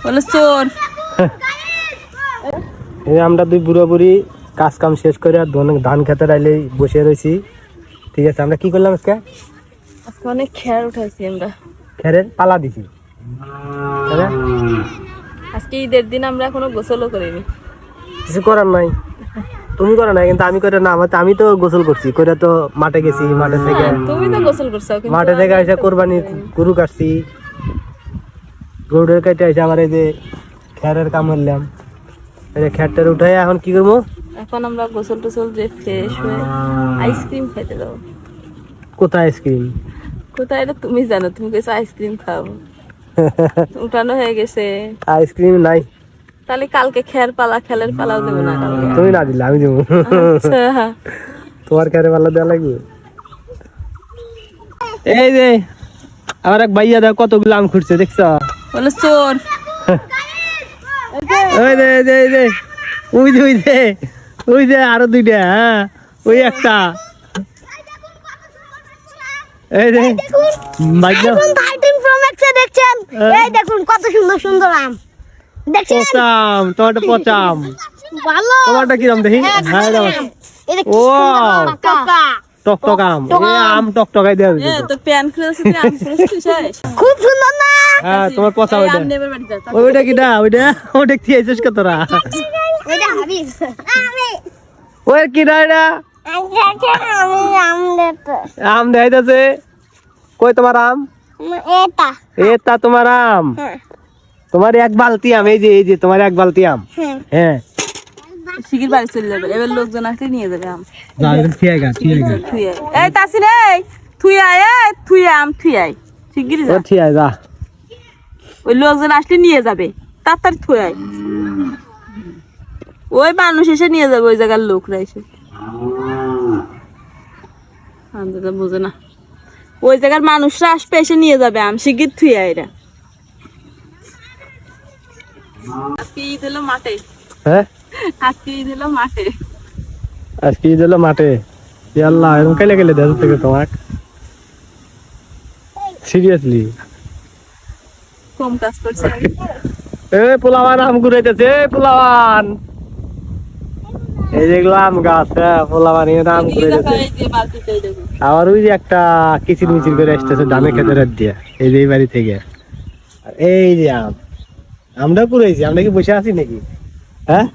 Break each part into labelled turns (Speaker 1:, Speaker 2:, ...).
Speaker 1: বলে চোর।
Speaker 2: এই আমরা দুই বুড়ো বুড়ি কাজ কাম শেষ করে আর ধান খেতে আইলে বসে রয়েছি। ঠিক আছে, আমরা কি করলাম আজকে?
Speaker 1: আজকে অনেক খেয়ার উঠাইছি আমরা।
Speaker 2: খেরের পালা দিছি।
Speaker 1: আজকে ঈদের দিন আমরা এখনো গোসলও করিনি।
Speaker 2: কিছু করার নাই, তুমি করো না কিন্তু আমি করে না। আমি তো গোসল করছি, করে তো মাঠে গেছি। মাঠে থেকে
Speaker 1: তুমি তো গোসল করছো, কিন্তু
Speaker 2: মাঠে থেকে এসে কোরবানি গরু কাটছি। গরুর কেটে এসে আবার এই যে খেরের কাম করলাম। এই যে খেরটার উঠাই এখন কি করবো?
Speaker 1: এখন আমরা গোসল টোসল যে ফ্রেশ হয়ে আইসক্রিম খাইতে যাবো।
Speaker 2: কোথায় আইসক্রিম?
Speaker 1: কোথায় এটা তুমি জানো, তুমি কেছো আইসক্রিম খাবো। উঠানো হয়ে গেছে।
Speaker 2: আইসক্রিম নাই,
Speaker 1: তাহলে কালকে খেলের পালাও দেবো না কালকে।
Speaker 2: তুমি না দিলে আমি দেবো।
Speaker 1: আচ্ছা,
Speaker 2: তোমার খেরে পাল্লা দেওয়া লাগবে। এই যে আমার এক ভাইয়া দেখ কতগুলো আম খুঁড়ছে, দেখছো?
Speaker 1: বলে চোর।
Speaker 2: ওই যে ওই যে আরো দুইটা, হ্যাঁ ওই একটা। এই যে
Speaker 3: iPhone 13 Pro Max এ দেখছেন, এই দেখুন কত সুন্দর সুন্দর আম দেখছেন।
Speaker 2: পচাম, তোমারটা পচাম।
Speaker 3: ভালো,
Speaker 2: তোমারটা কিরম দেখি? হ্যাঁ
Speaker 3: এটা কি
Speaker 2: ও
Speaker 3: সুন্দর টাকা।
Speaker 2: টকটক আম, এই আম টকটকাই দেওয়া
Speaker 1: এ তো প্যান খুলেছে, তুই আম খুলেছিস শেষ।
Speaker 3: খুব সুন্দর না?
Speaker 2: হ্যাঁ তোমার পচা
Speaker 1: এই
Speaker 2: ওইটা।
Speaker 1: আম নেবার বাড়ি যাও।
Speaker 2: ওইটা কিটা? ওইটা কি আইছিস কত তোরা?
Speaker 3: এটা হাবিব। আমি
Speaker 2: ওই কিটা এটা?
Speaker 3: আমি আম দেখতে।
Speaker 2: আম দেখাইতেছে। কই তোমার আম?
Speaker 3: এটা
Speaker 2: এটা তোমার আম?
Speaker 3: হ্যাঁ
Speaker 2: তোমার এক বালতি আম, এই যে তোমার এক বালতি আম।
Speaker 3: হ্যাঁ।
Speaker 2: হ্যাঁ
Speaker 1: শিগগির বাড়ি চলে যাবে, এবার লোকজন আসলে নিয়ে যাবে আম।
Speaker 2: ঠিক আছে।
Speaker 1: থুই আয়। এই তাসিন, এই থুই আয়, আম থুই আয় শিগগির যা।
Speaker 2: ঠিক আছে, যা।
Speaker 1: ওই লোকজন আসলে নিয়ে যাবে, তাড়াতাড়ি থুই আয়। ওই মানুষ এসে নিয়ে যাবে, ওই জায়গার লোকরা এসে। আন্দাজা বোঝে না, ওই জায়গার মানুষরা আসবে এসে নিয়ে যাবে আম। শিগগির থুই আয় এরা। আজকে ঈদ হলো মাঠে।
Speaker 2: হ্যাঁ
Speaker 1: আজকে ঈদ হলো মাঠে।
Speaker 2: আজকে ঈদ হলো মাঠে। আল্লাহ, এরকম কেলে গেলে দেশ থেকে তোমার সিরিয়াসলি
Speaker 1: কম কাজ করছে।
Speaker 2: এ পোলাওয়ান আম ঘুরাইতেছে, পোলাওয়ান। এই যেগুলো আম গাছ, হ্যাঁ পোলাওয়ান এটা আম ঘুরাইতেছে।
Speaker 1: এই যে বালতিতে দেখো।
Speaker 2: আবার ওই যে একটা কিচির মিচির করে আসতেছে ধানের খেতে রাত দিয়া, এই যে এই বাড়ি থেকে। আর এই যে আম, আমরা কুড়াইছি। আমরা কি বসে আছি নাকি? হ্যাঁ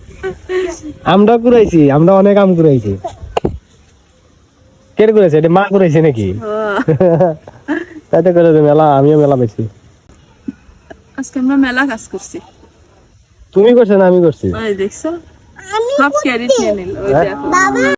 Speaker 2: আমরা কুড়াইছি, আমরা অনেক আম কুড়াইছি। কে করেছে? এটা মা করেছে নাকি? তাতে করে মেলা, আমিও মেলা পেয়েছি।
Speaker 1: আজকে আমরা মেলা কাজ করছি।
Speaker 2: তুমি করছো না আমি করছি?
Speaker 1: দেখছো, সব ক্যারি নিয়ে নিল। ওই দেখো।
Speaker 3: বাবা